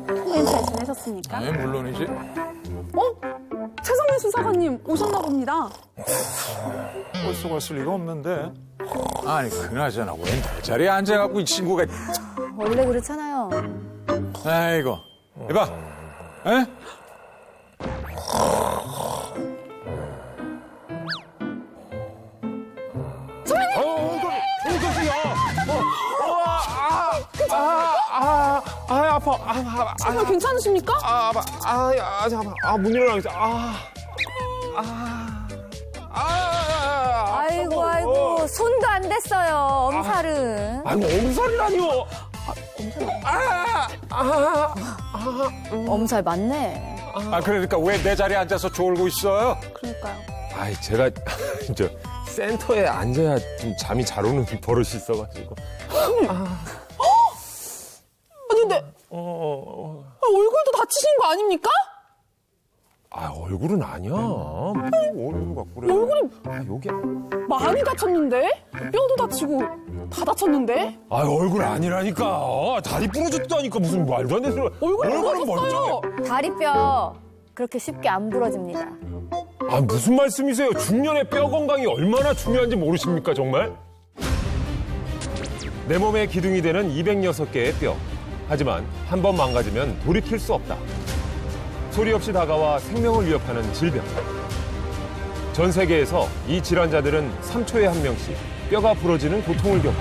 선생님 잘 지내셨습니까? 네, 물론이지. 최성민 수사관님 오셨나 봅니다. 벌써 갔을 리가 없는데. 아니, 그나저나 왜 내 자리에 앉아갖고 이 친구가. 원래 그렇잖아요. 아이고. 이봐. 에? 아파. 정말 괜찮으십니까? 못 일어나겠어. 아이고, 손도 안 댔어요, 엄살은. 아이고, 엄살이라니요. 엄살 맞네. 아, 그러니까 왜 내 자리에 앉아서 졸고 있어요? 그러니까요. 아이, 제가, 저, 센터에 앉아야 좀 잠이 잘 오는 버릇이 있어가지고. 아니 근데 얼굴도 다치신 거 아닙니까? 얼굴은 아니야. 뭐 얼굴 갖고 그래. 얼굴이 여기. 많이 다쳤는데? 뼈도 다치고 다 다쳤는데? 얼굴 아니라니까. 다리 부러졌다니까. 무슨 말도 안 되는 소리. 얼굴이 얼굴은 부러졌어요. 다리뼈 그렇게 쉽게 안 부러집니다. 무슨 말씀이세요? 중년의 뼈 건강이 얼마나 중요한지 모르십니까, 정말? 내 몸의 기둥이 되는 206개의 뼈. 하지만 한 번 망가지면 돌이킬 수 없다. 소리 없이 다가와 생명을 위협하는 질병. 전 세계에서 이 질환자들은 3초에 한 명씩 뼈가 부러지는 고통을 겪고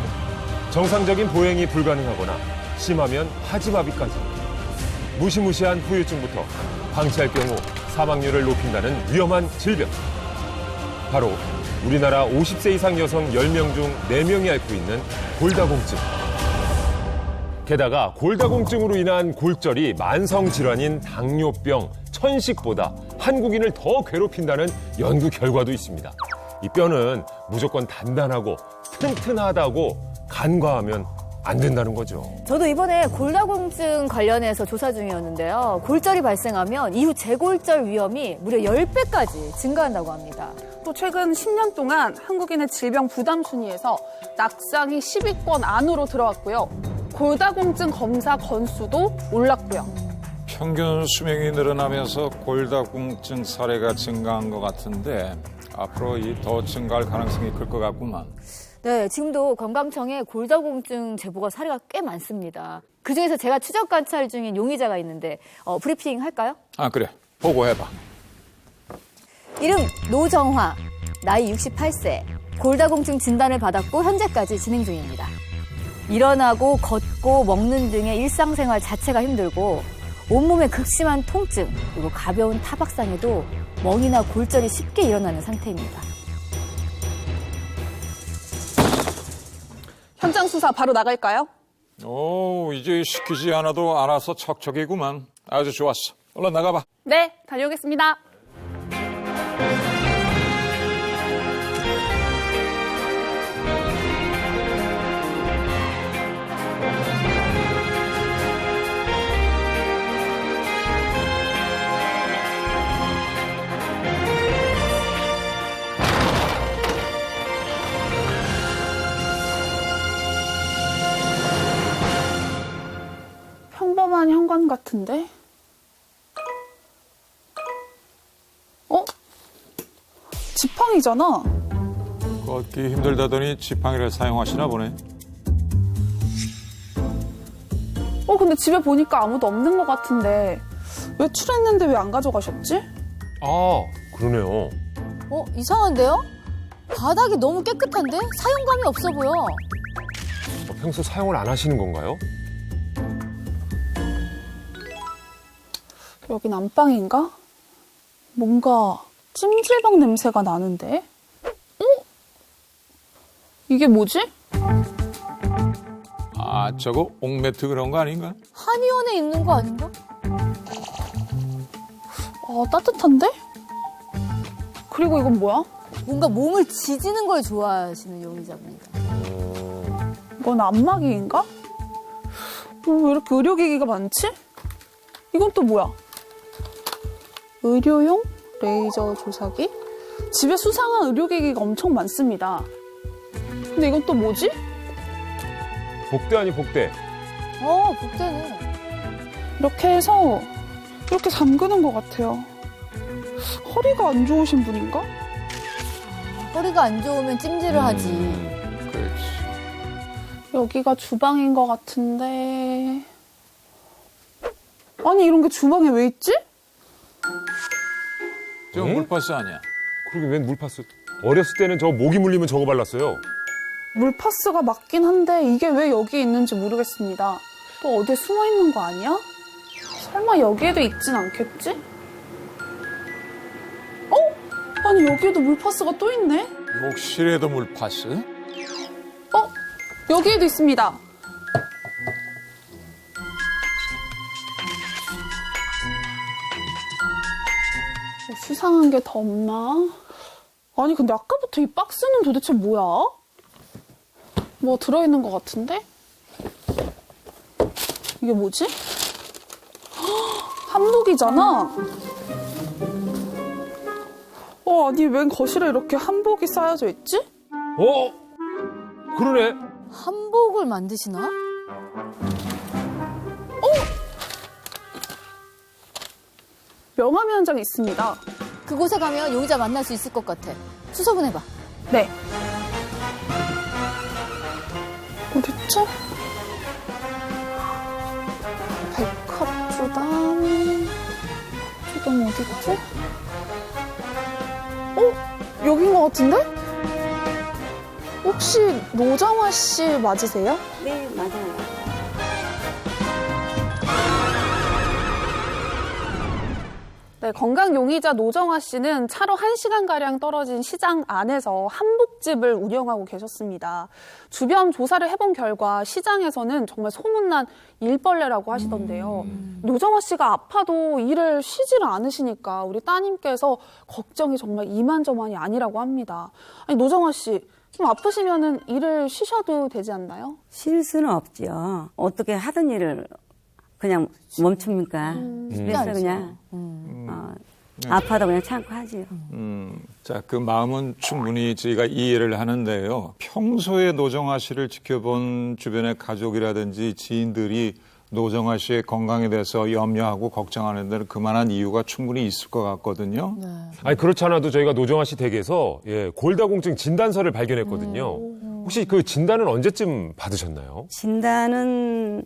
정상적인 보행이 불가능하거나 심하면 하지마비까지. 무시무시한 후유증부터 방치할 경우 사망률을 높인다는 위험한 질병. 바로 우리나라 50세 이상 여성 10명 중 4명이 앓고 있는 골다공증. 게다가 골다공증으로 인한 골절이 만성질환인 당뇨병, 천식보다 한국인을 더 괴롭힌다는 연구 결과도 있습니다. 이 뼈는 무조건 단단하고 튼튼하다고 간과하면 안 된다는 거죠. 저도 이번에 골다공증 관련해서 조사 중이었는데요. 골절이 발생하면 이후 재골절 위험이 무려 10배까지 증가한다고 합니다. 또 최근 10년 동안 한국인의 질병 부담 순위에서 낙상이 10위권 안으로 들어왔고요. 골다공증 검사 건수도 올랐고요. 평균 수명이 늘어나면서 골다공증 사례가 증가한 것 같은데 앞으로 더 증가할 가능성이 클 것 같구만. 네, 지금도 건강청에 골다공증 제보가 사례가 꽤 많습니다. 그중에서 제가 추적 관찰 중인 용의자가 있는데 브리핑 할까요? 그래. 보고해봐. 이름 노정화, 나이 68세, 골다공증 진단을 받았고 현재까지 진행 중입니다. 일어나고 걷고 먹는 등의 일상생활 자체가 힘들고 온몸에 극심한 통증 그리고 가벼운 타박상에도 멍이나 골절이 쉽게 일어나는 상태입니다. 현장 수사 바로 나갈까요? 이제 시키지 않아도 알아서 척척이구만. 아주 좋았어. 얼른 나가봐. 네, 다녀오겠습니다. 평범한 현관 같은데? 지팡이잖아. 걷기 힘들다더니 지팡이를 사용하시나 보네. 근데 집에 보니까 아무도 없는 것 같은데 외출했는데 왜 안 가져가셨지? 그러네요. 이상한데요? 바닥이 너무 깨끗한데 사용감이 없어 보여. 평소 사용을 안 하시는 건가요? 여긴 안방인가? 뭔가 찜질방 냄새가 나는데? 이게 뭐지? 저거 옥매트 그런 거 아닌가? 한의원에 있는 거 아닌가? 따뜻한데? 그리고 이건 뭐야? 뭔가 몸을 지지는 걸 좋아하시는 용의자입니다. 이건 안마기인가? 왜 이렇게 의료기기가 많지? 이건 또 뭐야? 의료용 레이저 조사기? 집에 수상한 의료기기가 엄청 많습니다. 근데 이건 또 뭐지? 복대 아니 복대. 복대네. 이렇게 해서 이렇게 잠그는 것 같아요. 허리가 안 좋으신 분인가? 허리가 안 좋으면 찜질을 하지. 그렇지. 여기가 주방인 것 같은데. 아니, 이런 게 주방에 왜 있지? 저 응? 물파스 아니야? 그러게 웬 물파스? 어렸을 때는 저 모기 물리면 저거 발랐어요. 물파스가 맞긴 한데 이게 왜 여기 있는지 모르겠습니다. 또 어디에 숨어 있는 거 아니야? 설마 여기에도 있진 않겠지? 아니, 여기에도 물파스가 또 있네? 욕실에도 물파스? 여기에도 있습니다. 뭐 수상한 게 더 없나? 아니, 근데 아까부터 이 박스는 도대체 뭐야? 뭐 들어있는 것 같은데? 이게 뭐지? 한복이잖아? 아니, 웬 거실에 이렇게 한복이 쌓여져 있지? 그러네. 한복을 만드시나? 명함이 한 장 있습니다. 그곳에 가면 용의자 만날 수 있을 것 같아. 수소문해봐. 네. 어딨죠? 백합주단. 주단 어딨죠? 여긴 것 같은데? 혹시 노정화 씨 맞으세요? 네, 맞아요. 네, 건강용의자 노정화 씨는 차로 1시간가량 떨어진 시장 안에서 한복집을 운영하고 계셨습니다. 주변 조사를 해본 결과 시장에서는 정말 소문난 일벌레라고 하시던데요. 노정화 씨가 아파도 일을 쉬지를 않으시니까 우리 따님께서 걱정이 정말 이만저만이 아니라고 합니다. 아니, 노정화 씨, 좀 아프시면은 일을 쉬셔도 되지 않나요? 쉴 수는 없죠. 어떻게 하던 일을 그냥 멈춥니까? 그래서 그냥 아파도 그냥 참고 하지요. 자, 그 마음은 충분히 저희가 이해를 하는데요. 평소에 노정아 씨를 지켜본 주변의 가족이라든지 지인들이 노정아 씨의 건강에 대해서 염려하고 걱정하는 데는 그만한 이유가 충분히 있을 것 같거든요. 아니 그렇지 않아도 저희가 노정아 씨 댁에서 골다공증 진단서를 발견했거든요. 혹시 그 진단은 언제쯤 받으셨나요? 진단은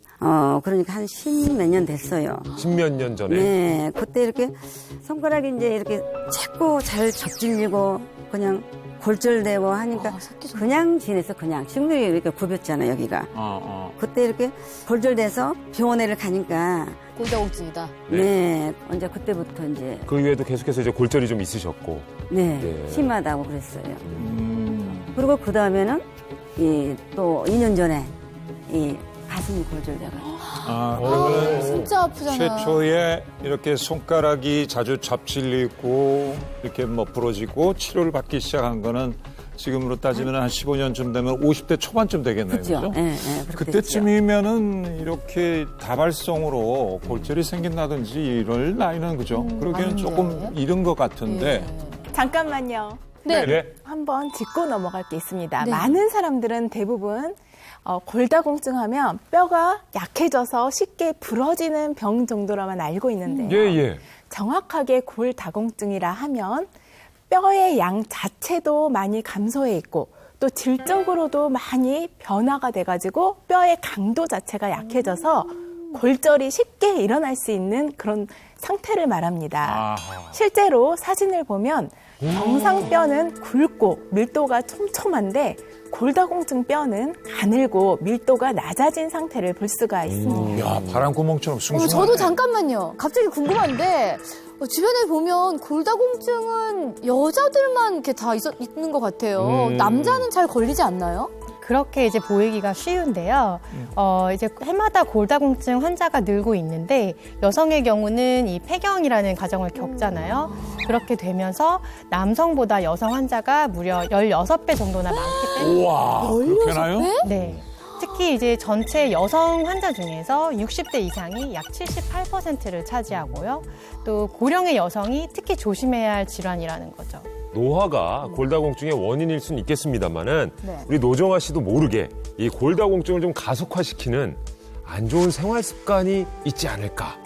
그러니까 한 10몇 년 됐어요. 10몇 년 전에. 네, 그때 이렇게 손가락이 이제 이렇게 자꾸 잘 접질리고 그냥 골절되고 하니까 그냥 지내서 그냥 친구들이 이렇게 굽였잖아 여기가. 그때 이렇게 골절돼서 병원에를 가니까 골다공증이다. 네, 언제 그때부터 이제 그 이후에도 계속해서 이제 골절이 좀 있으셨고. 네, 네. 심하다고 그랬어요. 그리고 그 다음에는 또 2년 전에 이 가슴이 골절돼가지고. 그러면 진짜 아프잖아. 최초에 이렇게 손가락이 자주 접질리고 이렇게 뭐 부러지고 치료를 받기 시작한 거는 지금으로 따지면 한 15년쯤 되면 50대 초반쯤 되겠네요. 그죠? 그죠? 예, 그때쯤이면은 이렇게 다발성으로 골절이 생긴다든지 이럴 나이는 그죠? 그러기에는 조금 이른 것 같은데. 잠깐만요. 네. 한번 짚고 넘어갈 게 있습니다. 네. 많은 사람들은 대부분 골다공증 하면 뼈가 약해져서 쉽게 부러지는 병 정도로만 알고 있는데요. 예. 정확하게 골다공증이라 하면 뼈의 양 자체도 많이 감소해 있고 또 질적으로도 많이 변화가 돼가지고 뼈의 강도 자체가 약해져서 골절이 쉽게 일어날 수 있는 그런 상태를 말합니다. 실제로 사진을 보면 정상 뼈는 굵고 밀도가 촘촘한데 골다공증 뼈는 가늘고 밀도가 낮아진 상태를 볼 수가 있습니다. 야, 바람구멍처럼 숭숭하네. 저도 잠깐만요. 갑자기 궁금한데 주변에 보면 골다공증은 여자들만 이렇게 다 있는 것 같아요. 남자는 잘 걸리지 않나요? 그렇게 이제 보이기가 쉬운데요. 이제 해마다 골다공증 환자가 늘고 있는데 여성의 경우는 이 폐경이라는 과정을 겪잖아요. 그렇게 되면서 남성보다 여성 환자가 무려 16배 정도나 많기 때문에 우와, 그렇게나요? 네. 특히 이제 전체 여성 환자 중에서 60대 이상이 약 78%를 차지하고요. 또 고령의 여성이 특히 조심해야 할 질환이라는 거죠. 노화가 골다공증의 원인일 수는 있겠습니다만은 네. 우리 노정아 씨도 모르게 이 골다공증을 좀 가속화시키는 안 좋은 생활 습관이 있지 않을까.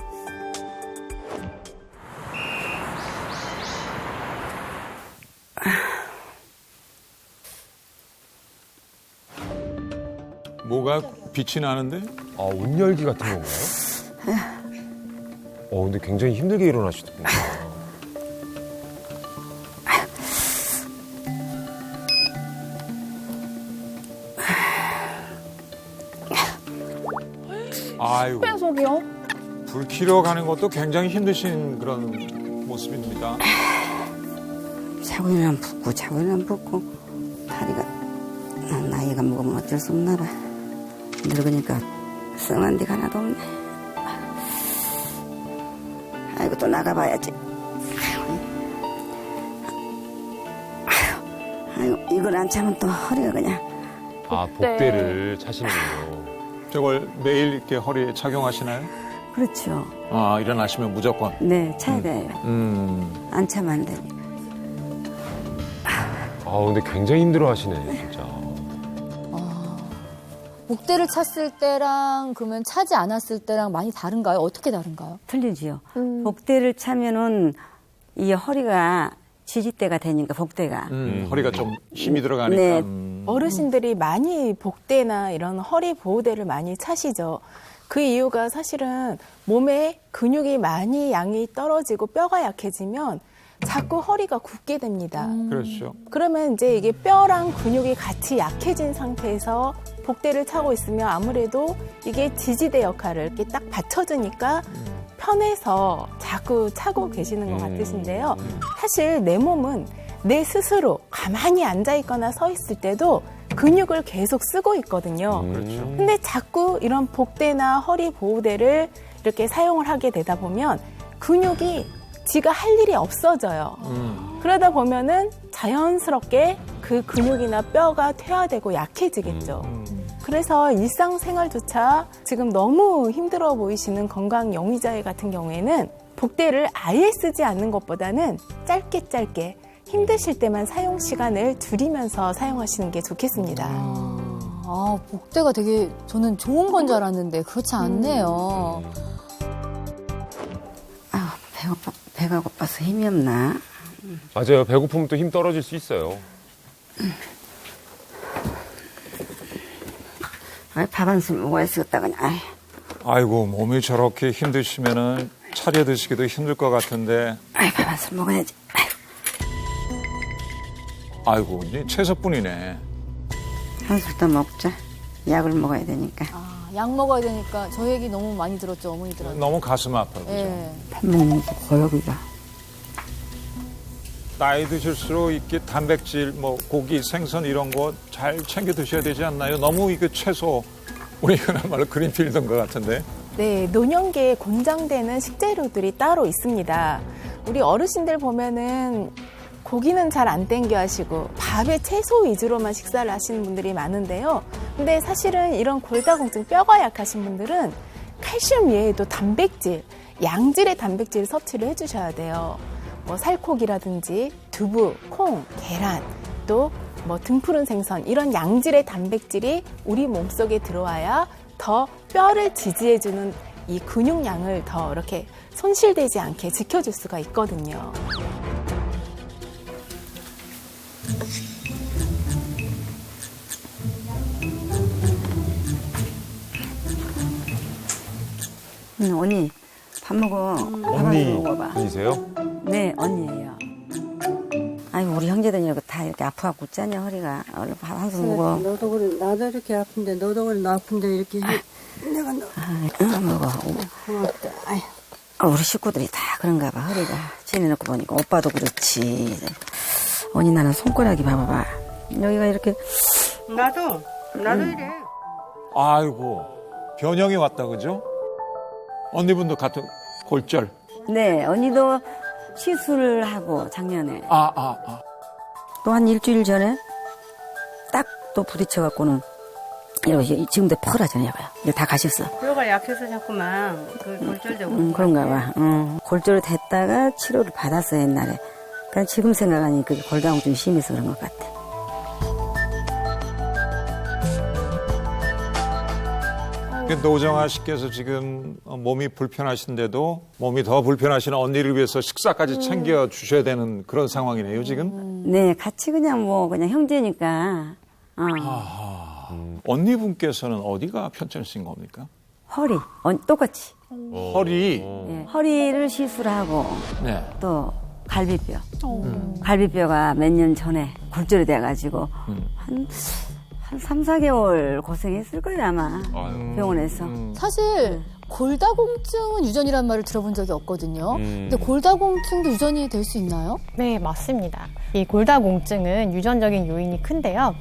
뭐가 빛이 나는데? 아, 온열기 같은 건가요? 근데 굉장히 힘들게 일어나시더군요. 아이고, 속이요? 불 켜러 가는 것도 굉장히 힘드신 그런 모습입니다. 자고 일어나면 붓고 자고 일어나면 붓고 다리가 나이가 먹으면 어쩔 수 없나 봐. 늙으니까 썩한 데가 하나도 없네. 아이고 또 나가봐야지. 아이고 이걸 안 차면 또 허리가 그냥. 아, 복대를 차시는군요. 저걸 매일 이렇게 허리에 착용하시나요? 그렇죠. 아, 일어나시면 무조건. 네 차야 돼요. 안 차면 안 돼. 근데 굉장히 힘들어 하시네, 진짜. 복대를 찼을 때랑 그러면 차지 않았을 때랑 많이 다른가요? 어떻게 다른가요? 틀리지요. 복대를 차면은 이 허리가 지지대가 되니까 복대가. 허리가 좀 힘이 들어가니까. 네. 어르신들이 많이 복대나 이런 허리 보호대를 많이 차시죠. 그 이유가 사실은 몸에 근육이 많이 양이 떨어지고 뼈가 약해지면 자꾸 허리가 굽게 됩니다. 그렇죠. 그러면 이제 이게 뼈랑 근육이 같이 약해진 상태에서 복대를 차고 있으면 아무래도 이게 지지대 역할을 이렇게 딱 받쳐주니까 편해서 자꾸 차고 계시는 것 같으신데요. 사실 내 몸은 내 스스로 가만히 앉아 있거나 서 있을 때도 근육을 계속 쓰고 있거든요. 그렇죠. 근데 자꾸 이런 복대나 허리 보호대를 이렇게 사용을 하게 되다 보면 근육이 지가 할 일이 없어져요. 그러다 보면은 자연스럽게 그 근육이나 뼈가 퇴화되고 약해지겠죠. 그래서 일상생활조차 지금 너무 힘들어 보이시는 건강 영위자 같은 경우에는 복대를 아예 쓰지 않는 것보다는 짧게 힘드실 때만 사용 시간을 줄이면서 사용하시는 게 좋겠습니다. 복대가 되게 저는 좋은 건 줄 알았는데 그렇지 않네요. 배가 고파서 힘이 없나? 맞아요. 배고프면 또 힘 떨어질 수 있어요. 밥 한 술 먹어야 쓰겠다 그냥. 아이고, 몸이 저렇게 힘드시면은 차려 드시기도 힘들 것 같은데. 밥 한 술 먹어야지. 아이고, 이제 채소뿐이네. 한 술 더 먹자. 약을 먹어야 되니까. 약 먹어야 되니까 저 얘기 너무 많이 들었죠, 어머니들한테. 너무 가슴 아파요. 그죠? 예. 밥 먹는 거 고역이다. 나이 드실수록 이렇게 단백질, 뭐 고기, 생선 이런 거 잘 챙겨 드셔야 되지 않나요? 너무 이게 채소, 우리 그나마로 그린필드인 것 같은데. 네, 노년기에 권장되는 식재료들이 따로 있습니다. 우리 어르신들 보면은 고기는 잘 안 땡겨 하시고 밥에 채소 위주로만 식사를 하시는 분들이 많은데요. 근데 사실은 이런 골다공증 뼈가 약하신 분들은 칼슘 외에도 단백질, 양질의 단백질 섭취를 해주셔야 돼요. 뭐 살코기라든지 두부, 콩, 계란, 또 뭐 등푸른 생선 이런 양질의 단백질이 우리 몸속에 들어와야 더 뼈를 지지해주는 이 근육량을 더 이렇게 손실되지 않게 지켜줄 수가 있거든요. 언니 밥 먹어. 밥 한 술 먹어봐. 언니세요? 네 언니예요. 아이고 우리 형제들이 이렇게 다 이렇게 아파갖고 웃자냐 허리가. 얼른 밥 한 술 먹어. 너도 그래, 나도 이렇게 아픈데, 너도 그래, 나 아픈데, 이렇게. 내가 너, 먹어. 고맙다. 아이, 우리 식구들이 다 그런가 봐. 허리가 지내놓고 보니까 오빠도 그렇지. 언니 나는 손가락이 봐봐봐. 여기가 이렇게. 나도 이래. 아이고, 변형이 왔다, 그죠? 언니분도 같은 골절. 네 언니도 시술을 하고 작년에. 아. 또 한 일주일 전에 딱 또 부딪혀갖고는 이렇게 지금도 퍽하잖아요. 이거 다 가셨어. 뼈가 약해서 자꾸만 그 골절되고. 그런가 봐. 골절 됐다가 치료를 받았어 옛날에. 그러니까 지금 생각하니 그 골다공증이 심해서 그런 것 같아. 노정아 씨께서 지금 몸이 불편하신데도 몸이 더 불편하신 언니를 위해서 식사까지 챙겨 주셔야 되는 그런 상황이네요, 지금. 네, 같이 그냥 그냥 형제니까. 언니분께서는 어디가 편찮으신 겁니까? 허리, 똑같이. 허리. 네, 허리를 시술하고 네. 또 갈비뼈. 갈비뼈가 몇 년 전에 골절이 돼가지고 한 3, 4개월 고생했을 거예요, 아마. 병원에서. 사실 골다공증은 유전이라는 말을 들어본 적이 없거든요. 근데 골다공증도 유전이 될 수 있나요? 네, 맞습니다. 이 골다공증은 유전적인 요인이 큰데요.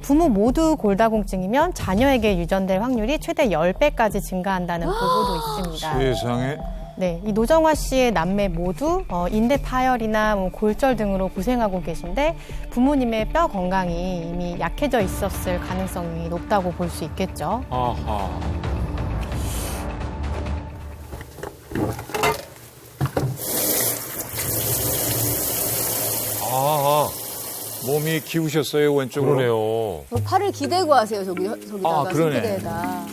부모 모두 골다공증이면 자녀에게 유전될 확률이 최대 10배까지 증가한다는 보고도 있습니다. 세상에. 네, 이 노정화 씨의 남매 모두 인대 파열이나 골절 등으로 고생하고 계신데 부모님의 뼈 건강이 이미 약해져 있었을 가능성이 높다고 볼 수 있겠죠. 아하. 아, 몸이 기우셨어요, 왼쪽으로. 그러네요. 팔을 기대고 하세요, 저기다가. 그러네. 손기대에다.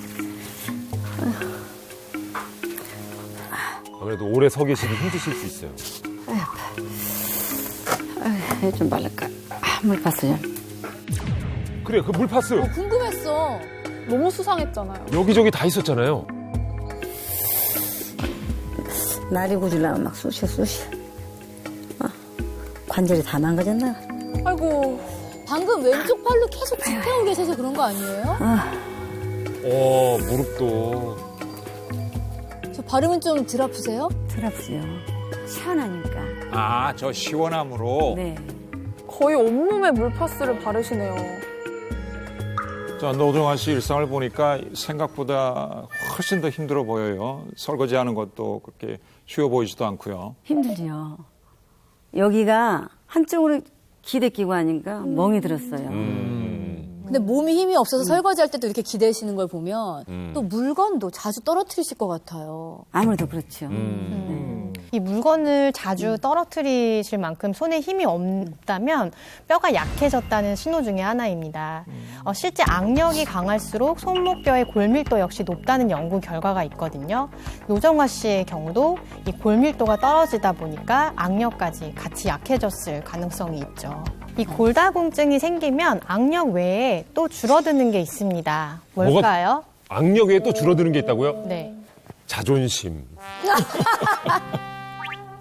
아무래도 오래 서 계시기 힘드실 수 있어요. 좀 말랄까. 물파스 좀. 그래, 그 물파스 궁금했어. 너무 수상했잖아요. 여기저기 다 있었잖아요. 날이 고질라면 막 쑤셔. 관절이 다 망가졌나? 아이고. 방금 왼쪽 팔로 계속 지펴고 계셔서 그런 거 아니에요? 무릎도. 저 발음은 좀 덜 아프세요? 덜 아프죠. 시원하니까. 아, 저 시원함으로. 네. 거의 온몸에 물파스를 바르시네요. 자, 노정아 씨 일상을 보니까 생각보다 훨씬 더 힘들어 보여요. 설거지하는 것도 그렇게 쉬워 보이지도 않고요. 힘들죠. 여기가 한쪽으로 기대 끼고 하니까 멍이 들었어요. 근데 몸이 힘이 없어서 설거지할 때도 이렇게 기대시는 걸 보면 또 물건도 자주 떨어뜨리실 것 같아요. 아무래도 그렇죠. 이 물건을 자주 떨어뜨리실 만큼 손에 힘이 없다면 뼈가 약해졌다는 신호 중에 하나입니다. 실제 악력이 강할수록 손목뼈의 골밀도 역시 높다는 연구 결과가 있거든요. 노정화 씨의 경우도 이 골밀도가 떨어지다 보니까 악력까지 같이 약해졌을 가능성이 있죠. 이 골다공증이 생기면 악력 외에 또 줄어드는 게 있습니다. 뭘까요? 악력 외에 또 줄어드는 게 있다고요? 네. 자존심.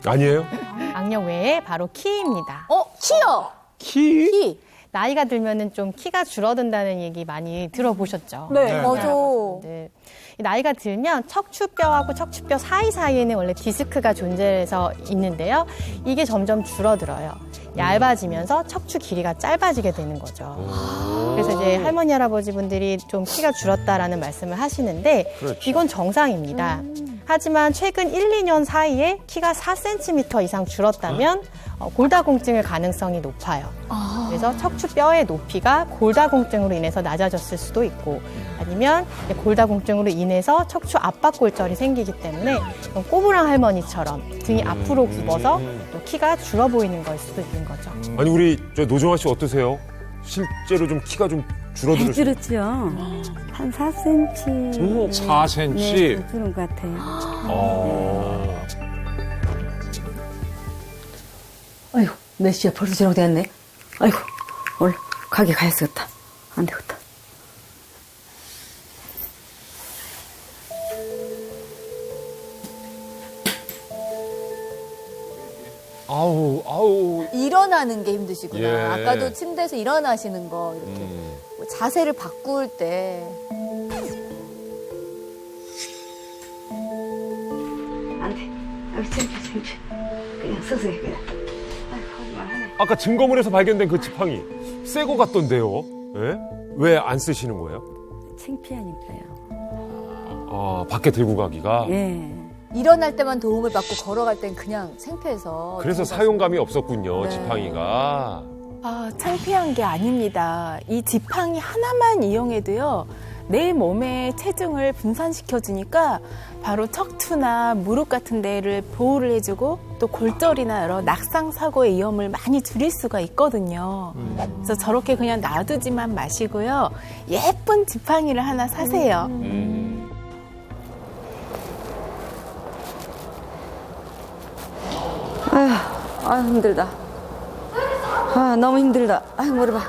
아니에요? 악력 외에 바로 키입니다. 키요! 키? 나이가 들면은 좀 키가 줄어든다는 얘기 많이 들어보셨죠? 네. 맞아. 네. 나이가 들면 척추뼈하고 척추뼈 사이사이에는 원래 디스크가 존재해서 있는데요. 이게 점점 줄어들어요. 얇아지면서 척추 길이가 짧아지게 되는 거죠. 그래서 이제 할머니, 할아버지 분들이 좀 키가 줄었다라는 말씀을 하시는데 이건 정상입니다. 하지만 최근 1, 2년 사이에 키가 4cm 이상 줄었다면 골다공증일 가능성이 높아요. 그래서 척추뼈의 높이가 골다공증으로 인해서 낮아졌을 수도 있고 아니면 골다공증으로 인해서 척추 압박골절이 생기기 때문에 꼬부랑 할머니처럼 등이 앞으로 굽어서 또 키가 줄어 보이는 걸 수도 있는 거죠. 아니, 우리 노정아 씨 어떠세요? 실제로 좀 키가 좀 줄어들었어요? 줄었죠. 한 4cm. 4cm. 네, 줄은 것 같아요. 아이고, 몇 시야? 벌써 저녁 됐네. 아이고, 얼른 가게 가야겠다. 안 되겠다. 아우. 일어나는 게 힘드시구나. 예. 아까도 침대에서 일어나시는 거 이렇게 뭐 자세를 바꿀 때. 안 돼. 아이고, 창피해. 그냥 서서히 그냥. 아이고, 하지마. 아까 증거물에서 발견된 그 지팡이 새 거 같던데요? 예? 왜 안 쓰시는 거예요? 창피하니까요. 밖에 들고 가기가? 예. 일어날 때만 도움을 받고 걸어갈 땐 그냥 창피해서. 그래서 사용감이 없었군요, 네. 지팡이가. 창피한 게 아닙니다. 이 지팡이 하나만 이용해도요, 내 몸의 체중을 분산시켜주니까 바로 척추나 무릎 같은 데를 보호를 해주고 또 골절이나 여러 낙상 사고의 위험을 많이 줄일 수가 있거든요. 그래서 저렇게 그냥 놔두지만 마시고요. 예쁜 지팡이를 하나 사세요. 아휴, 힘들다. 너무 힘들다. 아휴, 머리 봐.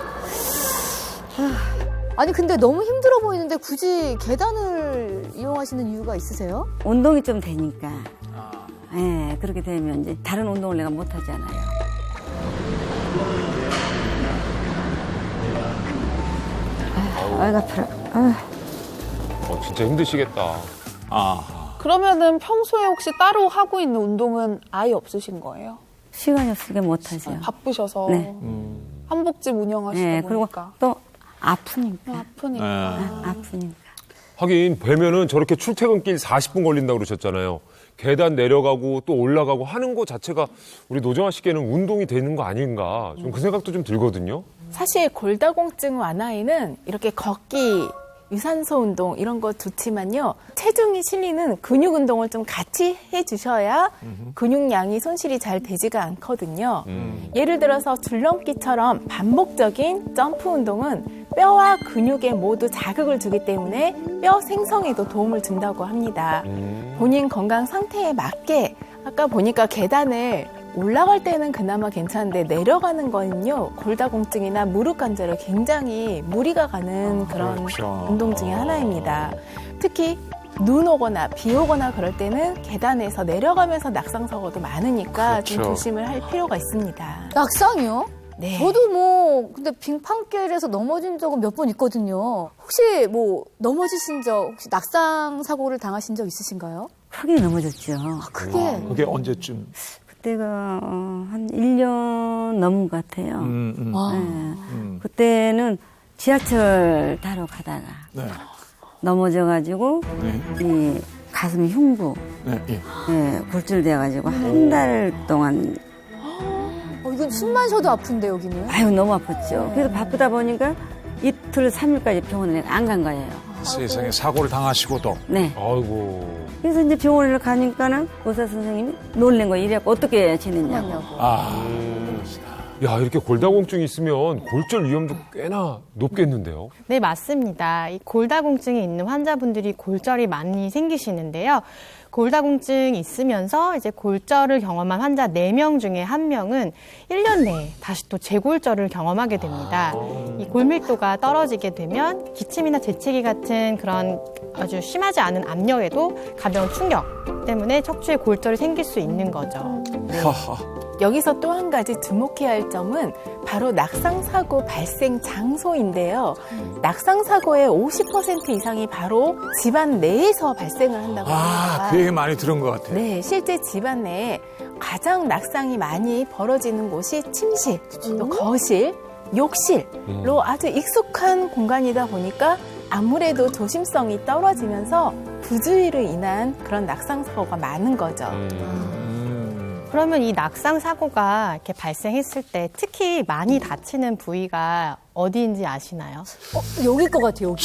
아니 근데 너무 힘들어 보이는데 굳이 계단을 이용하시는 이유가 있으세요? 운동이 좀 되니까. 예, 그렇게 되면 이제 다른 운동을 내가 못 하잖아요. 아이고, 아파라. 진짜 힘드시겠다. 그러면은 평소에 혹시 따로 하고 있는 운동은 아예 없으신 거예요? 시간이 없으니까 못 하죠. 바쁘셔서 네. 한복집 운영하시다 네, 그리고 보니까 또 아프니까. 아프니까. 아프니까. 하긴 뵈면은 저렇게 출퇴근길 40분 걸린다고 그러셨잖아요. 계단 내려가고 또 올라가고 하는 거 자체가 우리 노정아 씨께는 운동이 되는 거 아닌가 좀 그 생각도 좀 들거든요. 사실 골다공증 완화에는 이렇게 걷기, 유산소 운동 이런 거 좋지만요. 체중이 실리는 근육 운동을 좀 같이 해주셔야 근육량이 손실이 잘 되지가 않거든요. 예를 들어서 줄넘기처럼 반복적인 점프 운동은 뼈와 근육에 모두 자극을 주기 때문에 뼈 생성에도 도움을 준다고 합니다. 본인 건강 상태에 맞게 아까 보니까 계단을 올라갈 때는 그나마 괜찮은데 내려가는 거는요 골다공증이나 무릎 관절에 굉장히 무리가 가는 그런 그렇죠. 운동 중에 하나입니다. 특히 눈 오거나 비 오거나 그럴 때는 계단에서 내려가면서 낙상 사고도 많으니까 좀 그렇죠. 조심을 할 필요가 있습니다. 낙상이요? 네. 저도 뭐 근데 빙판길에서 넘어진 적은 몇 번 있거든요. 혹시 뭐 넘어지신 적 혹시 낙상 사고를 당하신 적 있으신가요? 크게 넘어졌죠. 크게. 그게 언제쯤? 그때가 한 1년 넘은 것 같아요. 네. 그때는 지하철 타러 가다가 네. 넘어져가지고 이 가슴 흉부 골절돼가지고 한 달 동안 이건 숨만 쉬어도 아픈데 여기는. 아유 너무 아팠죠. 그래서 바쁘다 보니까 이틀 3일까지 병원에 안 간 거예요. 세상에 사고를 당하시고도. 네. 아이고. 그래서 이제 병원에 가니까는 의사 선생님이 놀란 거예요. 이래갖고 어떻게 지냈냐고. 야, 이렇게 골다공증이 있으면 골절 위험도 꽤나 높겠는데요. 네, 맞습니다. 이 골다공증이 있는 환자분들이 골절이 많이 생기시는데요. 골다공증이 있으면서 이제 골절을 경험한 환자 4명 중에 1명은 1년 내에 다시 또 재골절을 경험하게 됩니다. 이 골밀도가 떨어지게 되면 기침이나 재채기 같은 그런 아주 심하지 않은 압력에도 가벼운 충격 때문에 척추에 골절이 생길 수 있는 거죠. 여기서 또 한 가지 주목해야 할 점은 바로 낙상사고 발생 장소인데요. 낙상사고의 50% 이상이 바로 집안 내에서 발생을 한다고 합니다. 그 얘기 많이 들은 것 같아요. 네, 실제 집안 내에 가장 낙상이 많이 벌어지는 곳이 침실, 또 거실, 욕실로 아주 익숙한 공간이다 보니까 아무래도 조심성이 떨어지면서 부주의로 인한 그런 낙상사고가 많은 거죠. 그러면 이 낙상 사고가 이렇게 발생했을 때 특히 많이 다치는 부위가 어디인지 아시나요? 여길 것 같아요. 여기.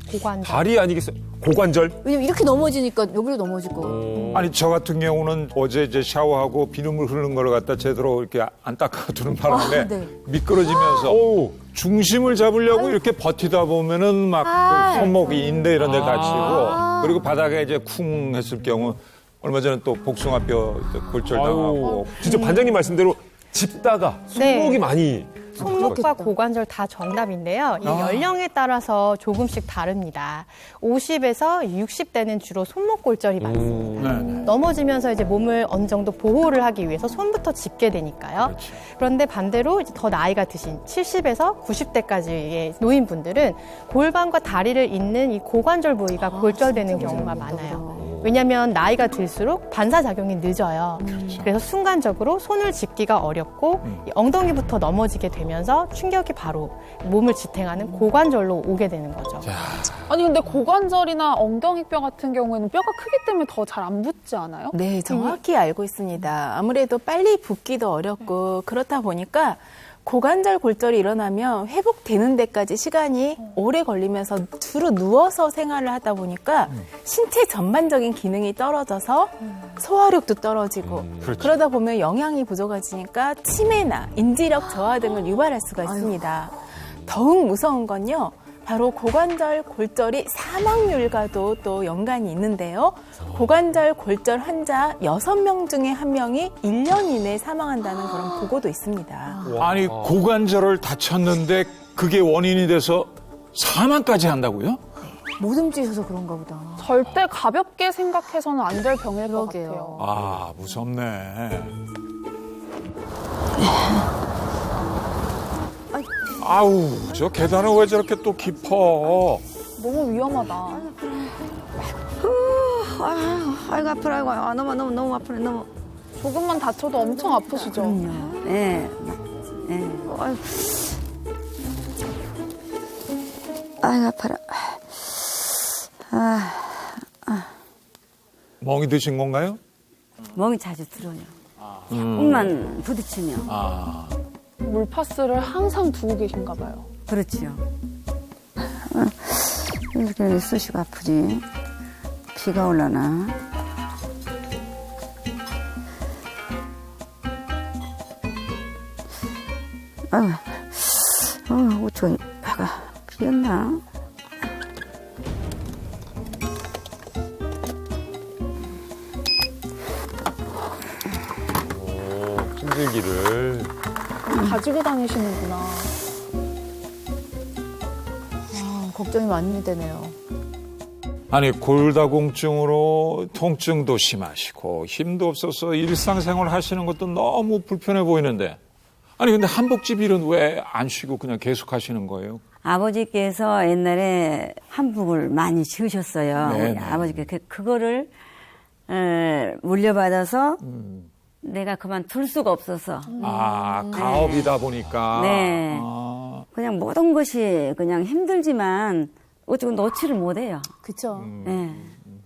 고관절. 다리 아니겠어요? 고관절? 왜냐면 이렇게 넘어지니까 여기로 넘어지고. 아니 저 같은 경우는 어제 이제 샤워하고 비눗물 흐르는 걸 갖다 제대로 이렇게 안 닦아두는 바람에 네. 미끄러지면서 중심을 잡으려고 이렇게 버티다 보면은 막 그 손목이 인대 이런 데 다치고 그리고 바닥에 이제 쿵 했을 경우 얼마 전에 또 복숭아뼈 골절 당하고 진짜 반장님 말씀대로 짚다가 손목이 네. 많이 손목과 고관절 다 정답인데요. 이 연령에 따라서 조금씩 다릅니다. 50에서 60대는 주로 손목 골절이 많습니다. 넘어지면서 이제 몸을 어느 정도 보호를 하기 위해서 손부터 짚게 되니까요. 그런데 반대로 이제 더 나이가 드신 70에서 90대까지의 노인분들은 골반과 다리를 잇는 이 고관절 부위가 골절되는 경우가 많아요. 왜냐하면 나이가 들수록 반사작용이 늦어요. 그래서 순간적으로 손을 짚기가 어렵고 이 엉덩이부터 넘어지게 되면서 충격이 바로 몸을 지탱하는 고관절로 오게 되는 거죠. 아니 근데 고관절이나 엉덩이뼈 같은 경우에는 뼈가 크기 때문에 더 잘 안 붙지 않아요? 네, 정확히 알고 있습니다. 아무래도 빨리 붓기도 어렵고 그렇다 보니까 고관절 골절이 일어나면 회복되는 데까지 시간이 오래 걸리면서 두루 누워서 생활을 하다 보니까 신체 전반적인 기능이 떨어져서 소화력도 떨어지고 그렇죠. 그러다 보면 영양이 부족해지니까 치매나 인지력 저하 등을 유발할 수가 있습니다. 더욱 무서운 건요. 바로 고관절 골절이 사망률과도 또 연관이 있는데요. 고관절 골절 환자 6명 중에 1명이 1년 이내에 사망한다는 그런 보고도 있습니다. 아니 고관절을 다쳤는데 그게 원인이 돼서 사망까지 한다고요? 못 움직여서 그런가 보다. 절대 가볍게 생각해서는 안 될 병일 것 그러게요. 같아요. 아 무섭네. 아우 저 계단은 왜 저렇게 또 깊어? 너무 위험하다. 아이고 아프라 아이고 너무 아프네 너무. 조금만 다쳐도 엄청 아프시죠? 예. 예. 아이고 아파라. 멍이 드신 건가요? 멍이 자주 들어요. 조금만 부딪히면. 물파스를 항상 두고 계신가 봐요. 그렇지요. 이렇게 쑤시고 아프지. 비가 올라나. 어쩌 비었나? 힘들기를. 가지고 다니시는구나. 걱정이 많이 되네요. 아니 골다공증으로 통증도 심하시고 힘도 없어서 일상생활 하시는 것도 너무 불편해 보이는데 아니 근데 한복집 일은 왜 안 쉬고 그냥 계속 하시는 거예요? 아버지께서 옛날에 한복을 많이 지으셨어요. 네네. 아버지께서 그거를 물려받아서 내가 그만둘 수가 없어서 가업이다 보니까 네. 그냥 모든 것이 그냥 힘들지만 어쩌고 놓지를 못해요. 그쵸. 네.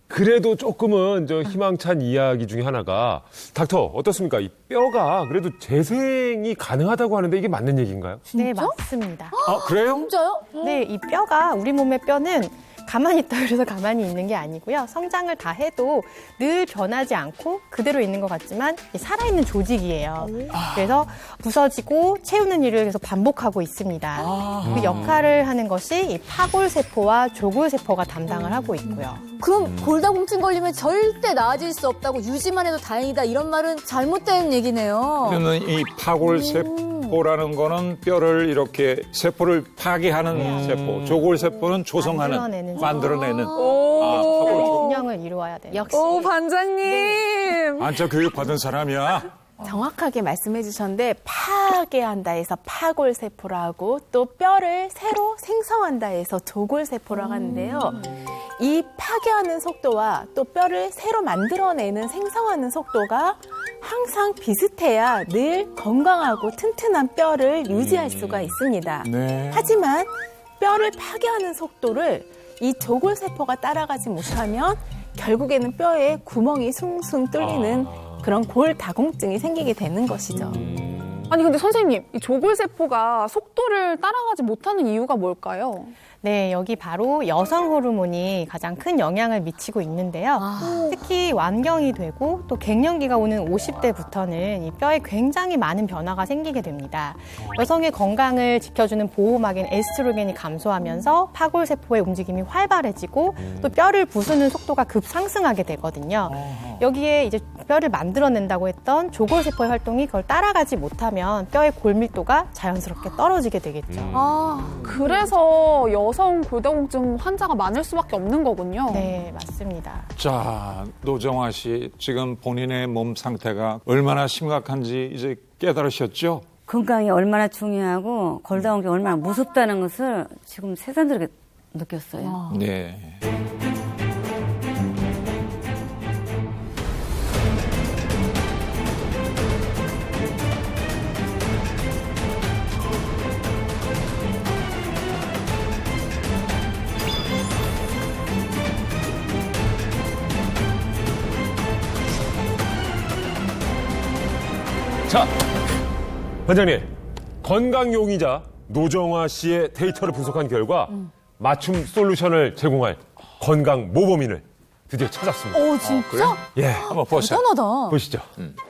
그래도 조금은 저 희망찬 이야기 중에 하나가 닥터 어떻습니까? 이 뼈가 그래도 재생이 가능하다고 하는데 이게 맞는 얘기인가요? 네, 맞습니다. 아 그래요? 진짜요? 네, 이 뼈가 우리 몸의 뼈는 가만히 있다 그래서 가만히 있는 게 아니고요. 성장을 다 해도 늘 변하지 않고 그대로 있는 것 같지만 살아있는 조직이에요. 그래서 부서지고 채우는 일을 계속 반복하고 있습니다. 그 역할을 하는 것이 이 파골세포와 조골세포가 담당을 하고 있고요. 그럼 골다공증 걸리면 절대 나아질 수 없다고 유지만 해도 다행이다 이런 말은 잘못된 얘기네요. 그러면 이 파골세포라는 거는 뼈를 이렇게 세포를 파괴하는 세포, 조골세포는 조성하는, 만들어내는. 균형을 이루어야 돼요. 역시. 오, 반장님! 안짜 교육 받은 사람이야. 정확하게 말씀해 주셨는데 파괴한다 해서 파골세포라고 또 뼈를 새로 생성한다 해서 조골세포라고 하는데요. 이 파괴하는 속도와 또 뼈를 새로 만들어내는 생성하는 속도가 항상 비슷해야 늘 건강하고 튼튼한 뼈를 유지할 수가 있습니다. 네. 하지만 뼈를 파괴하는 속도를 이 조골세포가 따라가지 못하면 결국에는 뼈에 구멍이 숭숭 뚫리는 그런 골다공증이 생기게 되는 것이죠. 아니, 근데 선생님, 이 조골세포가 속도를 따라가지 못하는 이유가 뭘까요? 네, 여기 바로 여성 호르몬이 가장 큰 영향을 미치고 있는데요. 특히 완경이 되고 또 갱년기가 오는 50대부터는 이 뼈에 굉장히 많은 변화가 생기게 됩니다. 여성의 건강을 지켜주는 보호막인 에스트로겐이 감소하면서 파골세포의 움직임이 활발해지고 또 뼈를 부수는 속도가 급상승하게 되거든요. 여기에 이제 뼈를 만들어낸다고 했던 조골세포의 활동이 그걸 따라가지 못하면 뼈의 골밀도가 자연스럽게 떨어지게 되겠죠. 그래서 여성 골다공증 환자가 많을 수밖에 없는 거군요. 네, 맞습니다. 자, 노정화 씨, 지금 본인의 몸 상태가 얼마나 심각한지 이제 깨달으셨죠? 건강이 얼마나 중요하고 골다공증이 얼마나 무섭다는 것을 지금 새삼스럽게 느꼈어요. 네. 자, 원장님 건강용의자 노정화 씨의 데이터를 분석한 결과 맞춤 솔루션을 제공할 건강 모범인을 드디어 찾았습니다. 오, 진짜? 예, 한번 보세요. 대단하다. 보시죠.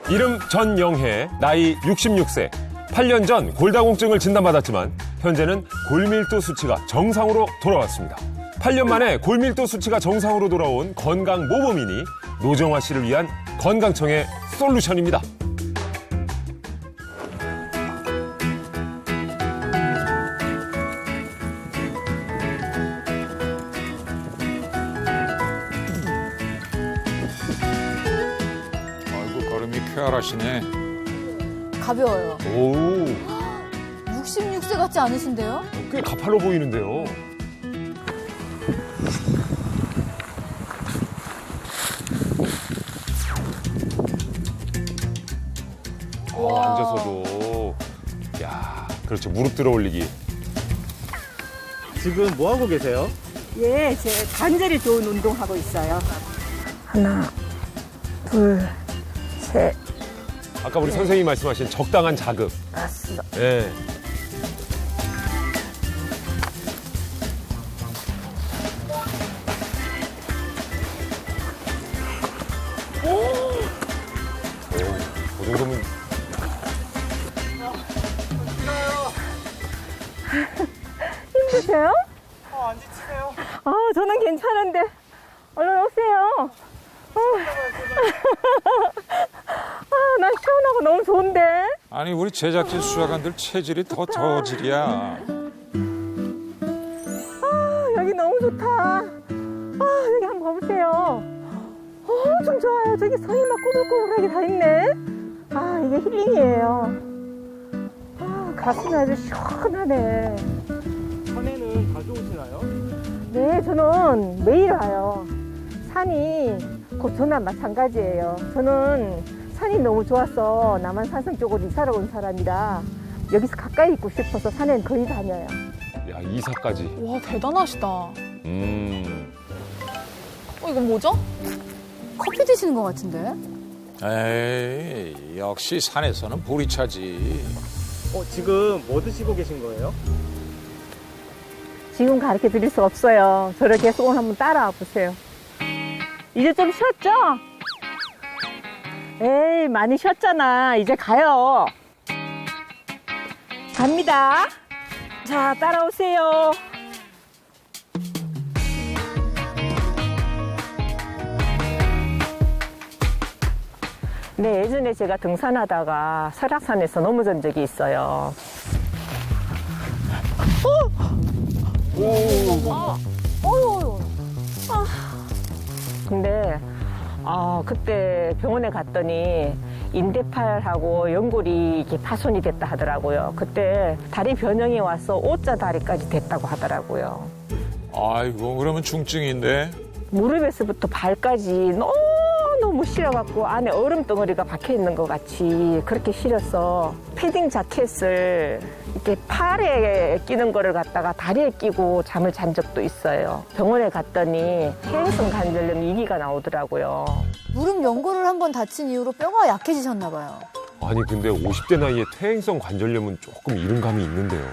이름 전영혜, 나이 66세. 8년 전 골다공증을 진단받았지만 현재는 골밀도 수치가 정상으로 돌아왔습니다. 8년 만에 골밀도 수치가 정상으로 돌아온 건강 모범인이 노정화 씨를 위한 건강청의 솔루션입니다. 아이고, 걸음이 쾌활하시네. 가벼워요. 오, 66세 같지 않으신데요? 꽤 가팔로 보이는데요. 앉아서도. 야, 그렇죠. 무릎 들어 올리기. 지금 뭐 하고 계세요? 예, 제 관절이 좋은 운동하고 있어요. 하나, 둘, 셋, 아까 우리 선생님이 말씀하신 적당한 자극. 다섯. 예. 그 정도면 힘드세요? 안 지치세요? 저는 괜찮은데. 얼른 오세요. 난 시원하고 너무 좋은데. 아니, 우리 제작진 수사관들 체질이 더 저질이야. 여기 너무 좋다. 여기 한번 가보세요. 좀 좋아요. 저기 성이 막 꼬불꼬불하게 다 있네. 이게 힐링이에요. 가슴이 아주 시원하네. 산에는 자주 오시나요? 네, 저는 매일 와요. 산이 곧 저나 마찬가지예요. 저는 산이 너무 좋아서 남한산성 쪽으로 이사를 온 사람이라 여기서 가까이 있고 싶어서 산에는 거의 다녀요. 야, 이사까지. 와, 대단하시다. 이건 뭐죠? 커피 드시는 것 같은데? 에이, 역시 산에서는 보리차지. 지금 뭐 드시고 계신 거예요? 지금 가르쳐 드릴 수 없어요. 저를 계속 한번 따라와 보세요. 이제 좀 쉬었죠? 에이, 많이 쉬었잖아. 이제 가요. 갑니다. 자, 따라오세요. 네, 예전에 제가 등산하다가 설악산에서 넘어진 적이 있어요. 근데 그때 병원에 갔더니 인대팔하고 연골이 이렇게 파손이 됐다 하더라고요. 그때 다리 변형이 와서 O자 다리까지 됐다고 하더라고요. 아이고, 그러면 중증인데. 무릎에서부터 발까지 너무 시려갖고 안에 얼음 덩어리가 박혀 있는 것 같이 그렇게 시려서 패딩 자켓을 이렇게 팔에 끼는 거를 갖다가 다리에 끼고 잠을 잔 적도 있어요. 병원에 갔더니 퇴행성 관절염 2기가 나오더라고요. 무릎 연골을 한번 다친 이후로 뼈가 약해지셨나 봐요. 아니, 근데 50대 나이에 퇴행성 관절염은 조금 이른 감이 있는데요.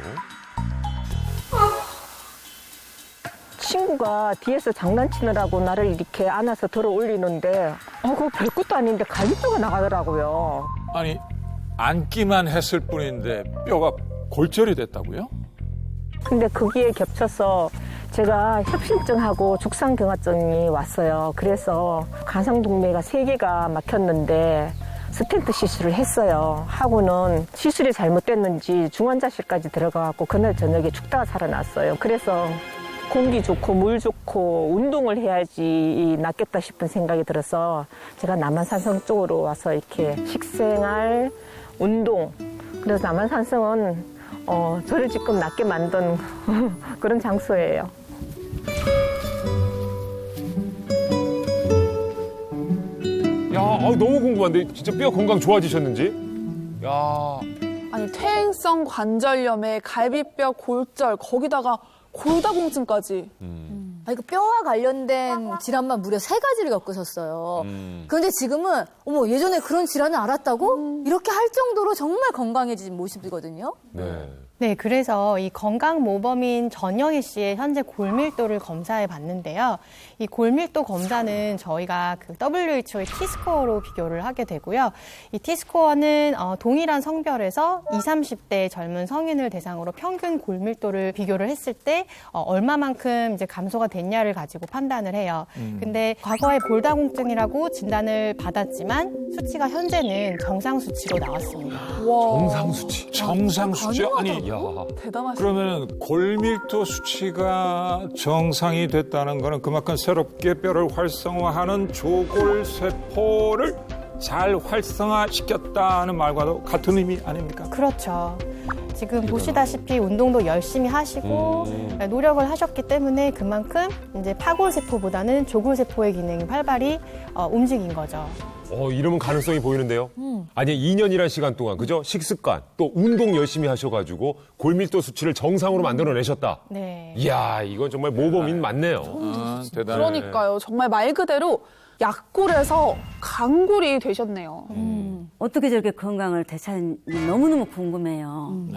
친구가 뒤에서 장난치느라고 나를 이렇게 안아서 들어 올리는데 그거 별것도 아닌데 갈비뼈가 나가더라고요. 아니, 앉기만 했을 뿐인데 뼈가 골절이 됐다고요? 근데 거기에 겹쳐서 제가 협심증하고 죽상경화증이 왔어요. 그래서 간상동맥가 3개가 막혔는데 스텐트 시술을 했어요. 하고는 시술이 잘못됐는지 중환자실까지 들어가갖고 그날 저녁에 죽다가 살아났어요. 그래서 공기 좋고 물 좋고 운동을 해야지 낫겠다 싶은 생각이 들어서 제가 남한산성 쪽으로 와서 이렇게 식생활, 운동. 그래서 남한산성은 저를 지금 낫게 만든 그런 장소예요. 야, 너무 궁금한데 진짜 뼈 건강 좋아지셨는지? 야, 아니, 퇴행성 관절염에 갈비뼈 골절, 거기다가 골다공증까지. 그 뼈와 관련된 질환만 무려 3가지를 겪으셨어요. 그런데 지금은 어머 예전에 그런 질환을 알았다고? 이렇게 할 정도로 정말 건강해진 모습이거든요. 네. 네, 그래서 이 건강 모범인 전영희 씨의 현재 골밀도를 검사해 봤는데요. 이 골밀도 검사는 저희가 그 WHO의 T스코어로 비교를 하게 되고요. 이 T스코어는 동일한 성별에서 20, 30대 젊은 성인을 대상으로 평균 골밀도를 비교를 했을 때 얼마만큼 이제 감소가 됐냐를 가지고 판단을 해요. 근데 과거에 골다공증이라고 진단을 받았지만 수치가 현재는 정상 수치로 나왔습니다. 정상 수치. 정상 수치? 아니, 야. 대단하시다. 그러면 골밀도 수치가 정상이 됐다는 거는 그만큼 새롭게 뼈를 활성화하는 조골세포를 잘 활성화시켰다는 말과도 같은 의미 아닙니까? 그렇죠. 지금 보시다시피 운동도 열심히 하시고 노력을 하셨기 때문에 그만큼 이제 파골세포보다는 조골세포의 기능이 활발히 움직인 거죠. 이러면 가능성이 보이는데요. 아니 2년이란 시간 동안 그죠? 식습관 또 운동 열심히 하셔가지고 골밀도 수치를 정상으로 만들어내셨다. 네. 이야 이건 정말 모범인 맞네요. 대단해. 그러니까요. 정말 말 그대로 약골에서 강골이 되셨네요. 어떻게 저렇게 건강을 되찾는지 너무너무 궁금해요.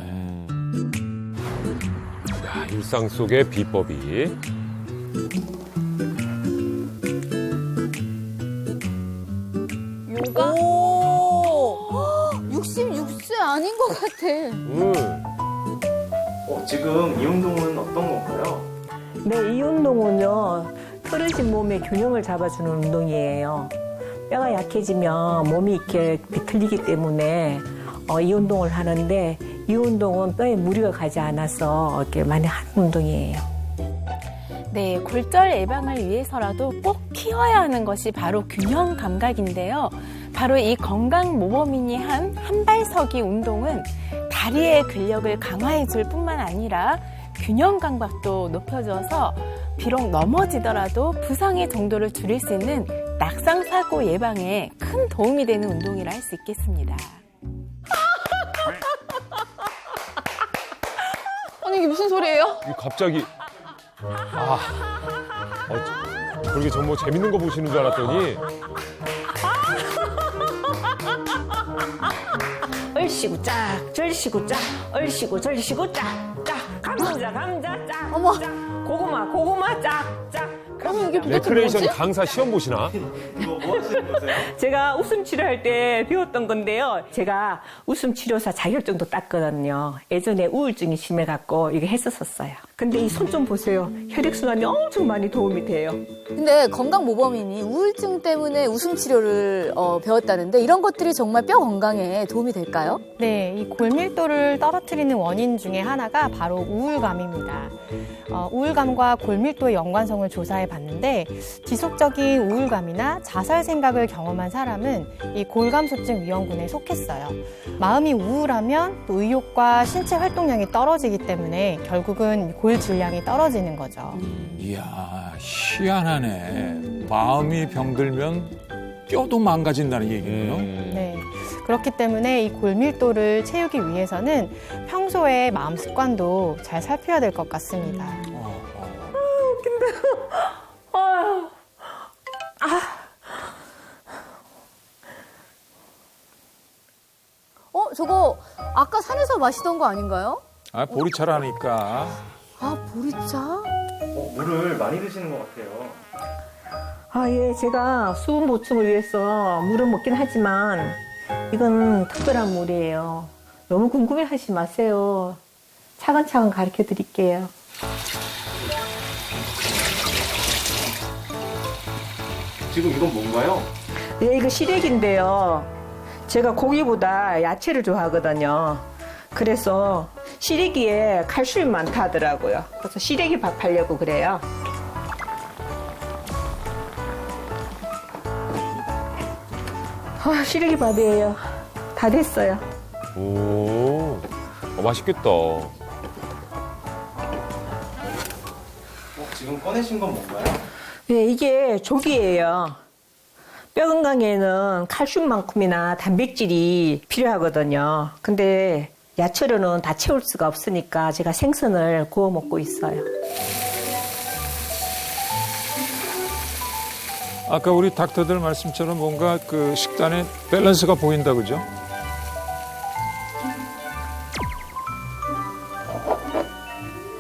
야, 일상 속의 비법이. 요가? 66세 아닌 것 같아. 지금 이 운동은 어떤 건가요? 네, 이 운동은요, 틀어진 몸의 균형을 잡아주는 운동이에요. 뼈가 약해지면 몸이 이렇게 비틀리기 때문에 이 운동을 하는데 이 운동은 뼈에 무리가 가지 않아서 이렇게 많이 하는 운동이에요. 네, 골절 예방을 위해서라도 꼭 키워야 하는 것이 바로 균형 감각인데요. 바로 이 건강 모범인이 한 한발서기 운동은 다리의 근력을 강화해 줄 뿐만 아니라 균형 감각도 높여줘서 비록 넘어지더라도 부상의 정도를 줄일 수 있는 낙상 사고 예방에 큰 도움이 되는 운동이라 할 수 있겠습니다. 아니 이게 무슨 소리예요? 이게 갑자기 그러게 전 뭐 재밌는 거 보시는 줄 알았더니 얼씨구 짝, 절씨구 짝, 얼씨구 절씨구 짝, 짝, 감자 짝, 어머. 짝, 고구마 짝, 짝. 그러면 이게 도대체 레크레이션 뭐지? 강사 시험 보시나? 이거 뭐 하시는 거세요? 제가 웃음 치료할 때 배웠던 건데요. 제가 웃음 치료사 자격증도 땄거든요. 예전에 우울증이 심해갖고 이거 했었어요. 근데 이 손 좀 보세요. 혈액순환이 엄청 많이 도움이 돼요. 근데 건강 모범인이 우울증 때문에 웃음 치료를 배웠다는데 이런 것들이 정말 뼈 건강에 도움이 될까요? 네, 이 골밀도를 떨어뜨리는 원인 중에 하나가 바로 우울감입니다. 우울감과 골밀도의 연관성을 조사해 봤는데 지속적인 우울감이나 자살 생각을 경험한 사람은 이 골감소증 위험군에 속했어요. 마음이 우울하면 또 의욕과 신체 활동량이 떨어지기 때문에 결국은 골 질량이 떨어지는 거죠. 이야, 희한하네. 마음이 병들면 뼈도 망가진다는 얘기군요. 네. 그렇기 때문에 이 골밀도를 채우기 위해서는 평소에 마음 습관도 잘 살펴야 될 것 같습니다. 저거 아까 산에서 마시던 거 아닌가요? 보리차라니까. 보리차? 물을 많이 드시는 것 같아요. 예, 제가 수분 보충을 위해서 물을 먹긴 하지만 이건 특별한 물이에요. 너무 궁금해 하지 마세요. 차근차근 가르쳐 드릴게요. 지금 이건 뭔가요? 네, 이거 시래기인데요. 제가 고기보다 야채를 좋아하거든요. 그래서 시래기에 칼슘이 많다 하더라고요. 그래서 시래기 밥 하려고 그래요. 시래기 밥이에요. 다 됐어요. 오, 맛있겠다. 지금 꺼내신 건 뭔가요? 네, 이게 조기예요. 뼈 건강에는 칼슘만큼이나 단백질이 필요하거든요. 근데 야채로는 다 채울 수가 없으니까 제가 생선을 구워 먹고 있어요. 아까 우리 닥터들 말씀처럼 뭔가 그 식단의 밸런스가 보인다, 그죠?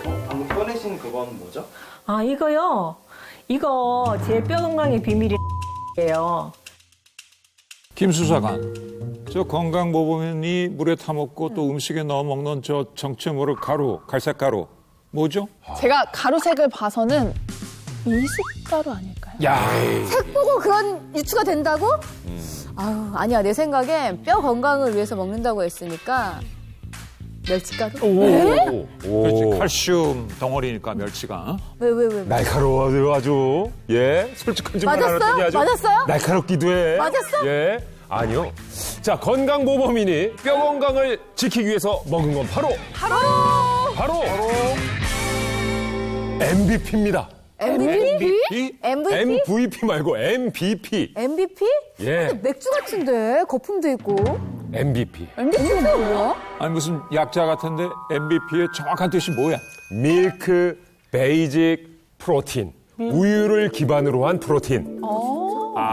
방금 꺼내신 그건 뭐죠? 아, 이거요? 이거 제 뼈 건강의 비밀이에요. 김수사관, 저 건강보험이 물에 타먹고 또 음식에 넣어 먹는 저 정체 모를 가루, 갈색 가루, 뭐죠? 제가 가루색을 봐서는 미숫가루 아닐까요? 야, 색 보고 그런 유추가 된다고? 아유, 아니야. 내 생각엔 뼈 건강을 위해서 먹는다고 했으니까 멸치가루? 그렇지, 칼슘 덩어리니까 멸치가. 왜? 날카로워요, 아주. 예, 솔직한 질문 안 맞았어요? 했더니 아주 맞았어요? 날카롭기도 해. 맞았어? 예, 아니요. 자, 건강보험이니 뼈 건강을 지키기 위해서 먹은 건 바로 MVP입니다. MVP? MVP 말고 MVP. MVP? 예, 맥주 같은데 거품도 있고. MVP. MVP가 뭐야? 아니 무슨 약자 같은데 MVP의 정확한 뜻이 뭐야? 밀크 베이직 프로틴. 우유를 기반으로 한 프로틴.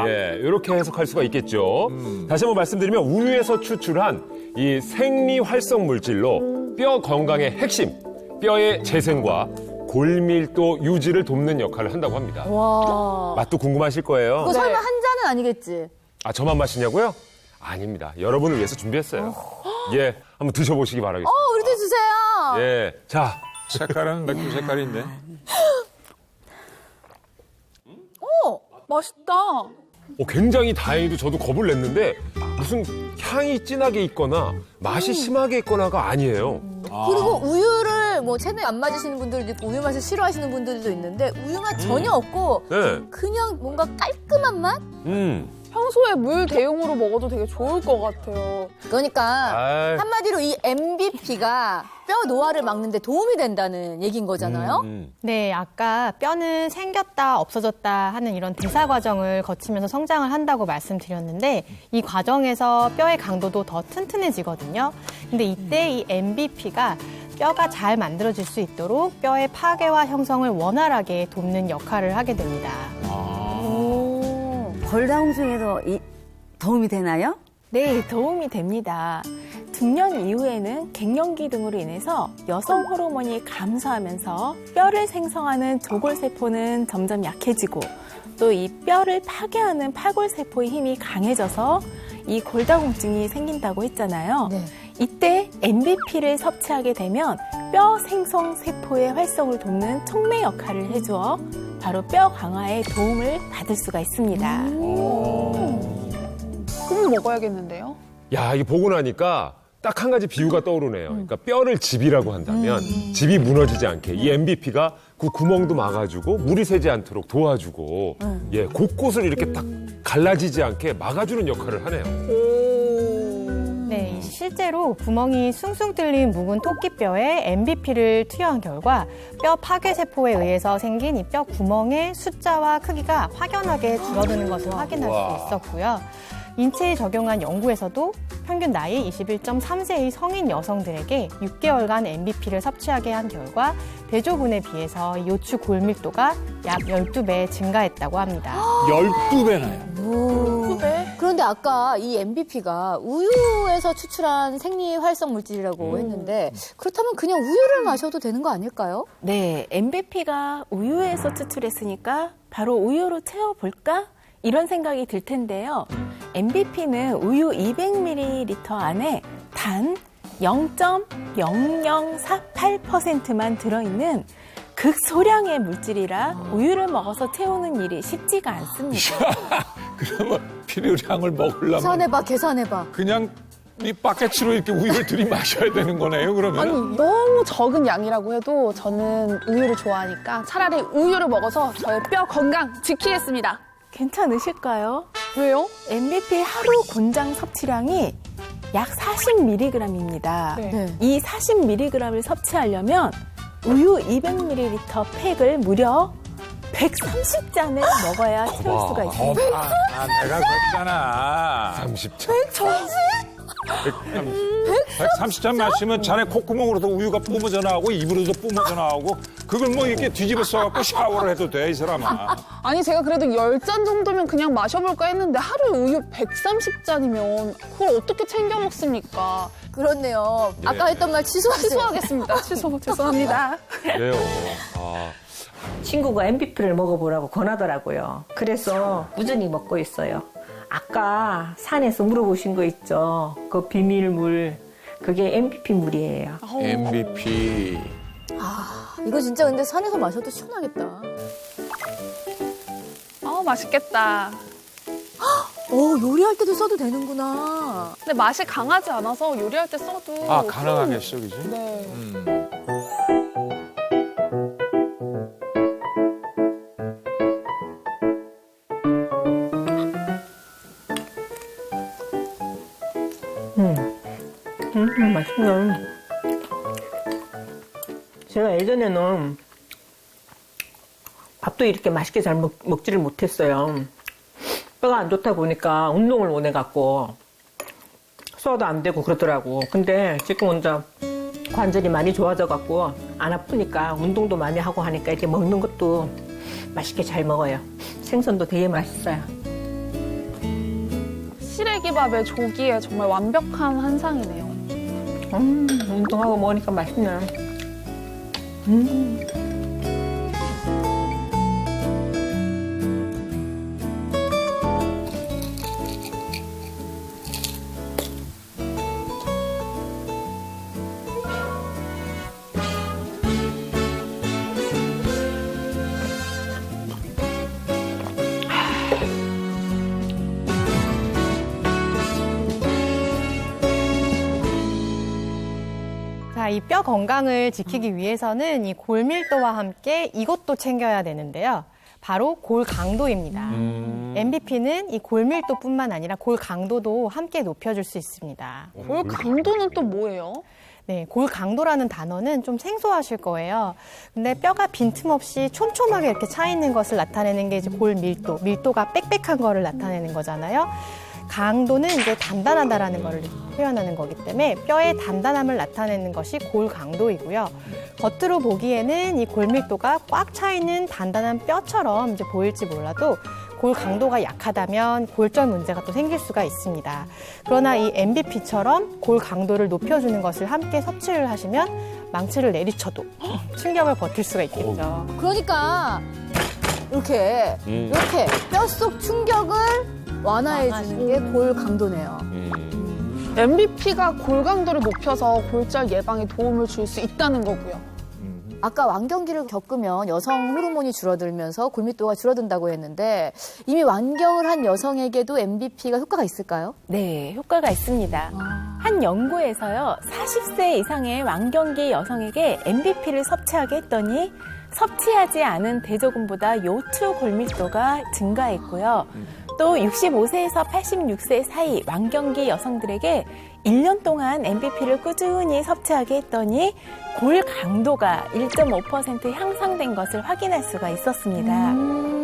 예, 이렇게 해석할 수가 있겠죠. 다시 한번 말씀드리면 우유에서 추출한 이 생리 활성 물질로 뼈 건강의 핵심, 뼈의 재생과 골밀도 유지를 돕는 역할을 한다고 합니다. 와. 맛도 궁금하실 거예요. 그거 설마 한 잔은 아니겠지? 아, 저만 마시냐고요? 아닙니다. 여러분을 위해서 준비했어요. 예, 한번 드셔보시기 바라겠습니다. 우리도 주세요. 예, 자, 색깔은 맥주 색깔인데. 맛있다. 굉장히 다행히도 저도 겁을 냈는데 무슨 향이 진하게 있거나 맛이 심하게 있거나가 아니에요. 그리고 우유를 뭐 체내 안 맞으시는 분들도 있고 우유 맛을 싫어하시는 분들도 있는데 우유 맛 전혀 없고 네. 그냥 뭔가 깔끔한 맛? 평소에 물 대용으로 먹어도 되게 좋을 것 같아요. 그러니까 아이. 한마디로 이 MVP가 뼈 노화를 막는 데 도움이 된다는 얘기인 거잖아요. 네, 아까 뼈는 생겼다 없어졌다 하는 이런 대사 과정을 거치면서 성장을 한다고 말씀드렸는데 이 과정에서 뼈의 강도도 더 튼튼해지거든요. 근데 이때 이 MVP가 뼈가 잘 만들어질 수 있도록 뼈의 파괴와 형성을 원활하게 돕는 역할을 하게 됩니다. 골다공증에도 도움이 되나요? 네, 도움이 됩니다. 중년 이후에는 갱년기 등으로 인해서 여성 호르몬이 감소하면서 뼈를 생성하는 조골세포는 점점 약해지고 또 이 뼈를 파괴하는 파골세포의 힘이 강해져서 이 골다공증이 생긴다고 했잖아요. 네. 이때 MVP를 섭취하게 되면 뼈 생성 세포의 활성을 돕는 촉매 역할을 해주어 바로 뼈 강화에 도움을 받을 수가 있습니다. 그럼 먹어야겠는데요? 야, 이게 보고 나니까 딱 한 가지 비유가 떠오르네요. 그러니까 뼈를 집이라고 한다면 집이 무너지지 않게 이 MVP가 그 구멍도 막아주고 물이 새지 않도록 도와주고 예, 곳곳을 이렇게 딱 갈라지지 않게 막아주는 역할을 하네요. 네, 실제로 구멍이 숭숭 뚫린 묵은 토끼뼈에 MVP를 투여한 결과 뼈 파괴 세포에 의해서 생긴 이 뼈 구멍의 숫자와 크기가 확연하게 줄어드는 것을 확인할 수 있었고요. 인체에 적용한 연구에서도 평균 나이 21.3세의 성인 여성들에게 6개월간 MVP를 섭취하게 한 결과 대조군에 비해서 요추 골밀도가 약 12배 증가했다고 합니다. 12배나요? 그런데 아까 이 MVP가 우유에서 추출한 생리 활성 물질이라고 했는데 그렇다면 그냥 우유를 마셔도 되는 거 아닐까요? 네, MVP가 우유에서 추출했으니까 바로 우유로 채워볼까? 이런 생각이 들 텐데요. MVP는 우유 200ml 안에 단 0.0048%만 들어있는 극소량의 물질이라 우유를 먹어서 채우는 일이 쉽지가 않습니다. 그러면 필요량을 먹으려면 계산해봐. 그냥 이 바켓으로 이렇게 우유를 들이마셔야 되는 거네요, 그러면. 아니, 너무 적은 양이라고 해도 저는 우유를 좋아하니까 차라리 우유를 먹어서 저의 뼈 건강 지키겠습니다. 괜찮으실까요? 왜요? MVP 하루 권장 섭취량이 약 40mg입니다. 네. 이 40mg을 섭취하려면 우유 200ml 팩을 무려 130잔을 먹어야 채울 수가 있습니다. 내가 그랬잖아. 30차. 130잔 마시면 잔에 콧구멍으로도 우유가 뿜어져 나오고 입으로도 뿜어져 나오고 그걸 뭐 이렇게 뒤집어 써갖고 샤워를 해도 돼, 이 사람아. 아니 제가 그래도 10잔 정도면 그냥 마셔볼까 했는데 하루에 우유 130잔이면 그걸 어떻게 챙겨 먹습니까? 그렇네요. 아까 했던 말 취소하세요. 취소하겠습니다. 취소 죄송합니다. 그래요. 아, 친구가 MVP를 먹어보라고 권하더라고요. 그래서 꾸준히 먹고 있어요. 아까 산에서 물어보신 거 있죠? 그 비밀물. 그게 MVP 물이에요. MVP. 이거 진짜 근데 산에서 마셔도 시원하겠다. 맛있겠다. 요리할 때도 써도 되는구나. 근데 맛이 강하지 않아서 요리할 때 써도 아, 가능하겠어, 그지? 네. 맛있네. 제가 예전에는 밥도 이렇게 맛있게 잘 먹지를 못했어요. 뼈가 안 좋다 보니까 운동을 못 해갖고 소화도 안 되고 그러더라고. 근데 지금 혼자 관절이 많이 좋아져갖고 안 아프니까 운동도 많이 하고 하니까 이렇게 먹는 것도 맛있게 잘 먹어요. 생선도 되게 맛있어요. 시래기밥에 조기에 정말 완벽한 한상이네요. 운동하고 먹으니까 맛있네. 자, 이 뼈 건강을 지키기 위해서는 이 골밀도와 함께 이것도 챙겨야 되는데요. 바로 골 강도입니다. MVP는 이 골밀도뿐만 아니라 골 강도도 함께 높여줄 수 있습니다. 골 강도는 또 뭐예요? 네, 골 강도라는 단어는 좀 생소하실 거예요. 근데 뼈가 빈틈없이 촘촘하게 이렇게 차 있는 것을 나타내는 게 이제 골 밀도, 밀도가 빽빽한 거를 나타내는 거잖아요. 강도는 이제 단단하다라는 걸 표현하는 거기 때문에 뼈의 단단함을 나타내는 것이 골 강도이고요. 겉으로 보기에는 이 골 밀도가 꽉 차 있는 단단한 뼈처럼 이제 보일지 몰라도 골 강도가 약하다면 골절 문제가 또 생길 수가 있습니다. 그러나 이 MVP처럼 골 강도를 높여주는 것을 함께 섭취를 하시면 망치를 내리쳐도 충격을 버틸 수가 있겠죠. 그러니까 이렇게 뼛속 충격을 완화해주는 게 골 강도네요. MVP가 골 강도를 높여서 골절 예방에 도움을 줄 수 있다는 거고요. 아까 완경기를 겪으면 여성 호르몬이 줄어들면서 골밀도가 줄어든다고 했는데 이미 완경을 한 여성에게도 MVP가 효과가 있을까요? 네, 효과가 있습니다. 한 연구에서요, 40세 이상의 완경기 여성에게 MVP를 섭취하게 했더니 섭취하지 않은 대조군보다 요추 골밀도가 증가했고요. 또 65세에서 86세 사이 완경기 여성들에게 1년 동안 MVP를 꾸준히 섭취하게 했더니 골 강도가 1.5% 향상된 것을 확인할 수가 있었습니다.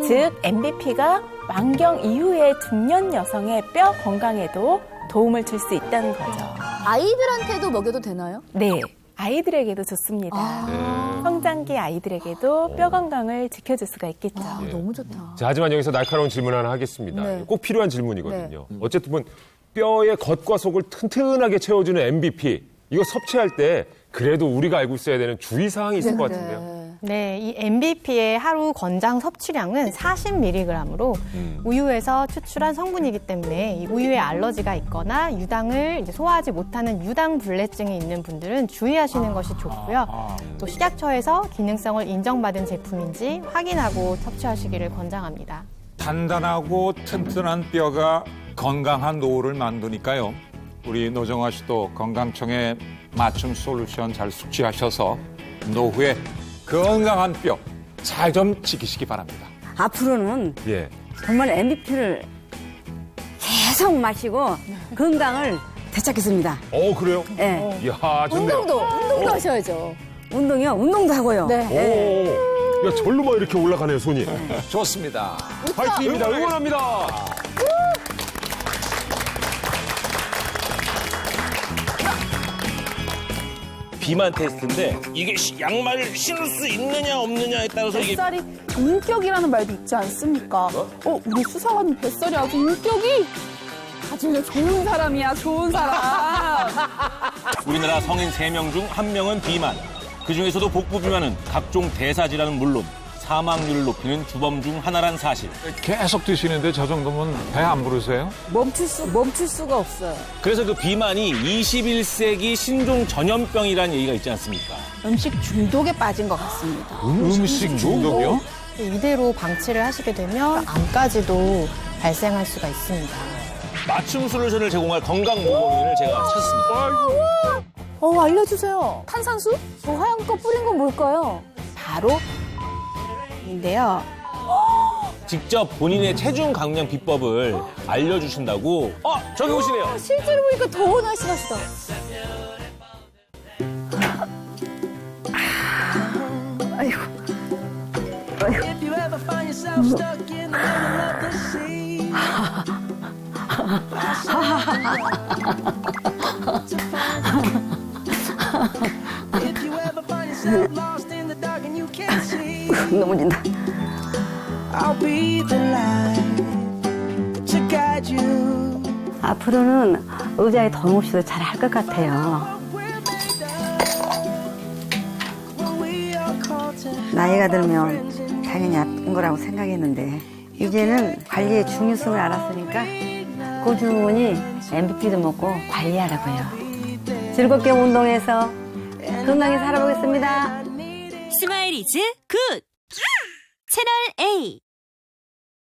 즉 MVP가 완경 이후의 중년 여성의 뼈 건강에도 도움을 줄 수 있다는 거죠. 아이들한테도 먹여도 되나요? 네, 아이들에게도 좋습니다. 성장기 아이들에게도 뼈 건강을 지켜줄 수가 있겠죠. 너무 좋다. 자, 하지만 여기서 날카로운 질문 하나 하겠습니다. 네. 꼭 필요한 질문이거든요. 어쨌든 보면 뼈의 겉과 속을 튼튼하게 채워주는 MVP, 이거 섭취할 때 그래도 우리가 알고 있어야 되는 주의사항이 있을 것 같은데요. 네, 이 MVP의 하루 권장 섭취량은 40mg으로 우유에서 추출한 성분이기 때문에 이 우유에 알러지가 있거나 유당을 이제 소화하지 못하는 유당불내증이 있는 분들은 주의하시는 것이 좋고요. 또 식약처에서 기능성을 인정받은 제품인지 확인하고 섭취하시기를 권장합니다. 단단하고 튼튼한 뼈가 건강한 노후를 만드니까요. 우리 노정아 씨도 건강청의 맞춤 솔루션 잘 숙지하셔서 노후에 건강한 뼈 잘 좀 지키시기 바랍니다. 앞으로는 예. 정말 MVP를 계속 마시고 건강을 되찾겠습니다. 그래요? 네. 이야, 좋네요. 운동도 하셔야죠. 운동이요? 운동도 하고요. 네. 오, 야, 절로 막 이렇게 올라가네요, 손이. 좋습니다. 파이팅입니다. 응원합니다. 비만 테스트인데 이게 양말을 신을 수 있느냐 없느냐에 따라서 이게 뱃살이 인격이라는 말도 있지 않습니까? 우리 수사관님 뱃살이 아주 인격이 아주 좋은 사람이야, 좋은 사람. 우리나라 성인 3명 중 1명은 비만. 그중에서도 복부 비만은 각종 대사질환은 물론 사망률을 높이는 주범 중 하나란 사실. 계속 드시는데 저 정도면 배 안 부르세요? 멈출 수가 없어요. 그래서 그 비만이 21세기 신종 전염병이라는 얘기가 있지 않습니까? 음식 중독에 빠진 것 같습니다. 음식 중독이요? 이대로 방치를 하시게 되면 암까지도 발생할 수가 있습니다. 맞춤 솔루션을 제공할 건강 모범인을 제가 찾았습니다. 알려주세요. 탄산수? 저 하얀 거 뿌린 건 뭘까요? 바로 인데요. 직접 본인의 체중 감량 비법을 알려주신다고. 저기 오시네요. 실제로 보니까 더 날씬하시다. 넘어진다. 앞으로는 의자에 더 mov시도 잘 할 것 같아요. 나이가 들면 당연히 아픈 거라고 생각했는데 이제는 관리의 중요성을 알았으니까 꾸준히 MVP도 먹고 관리하라고요. 즐겁게 운동해서 건강히 살아보겠습니다. 스마일 이즈 굿! 채널 A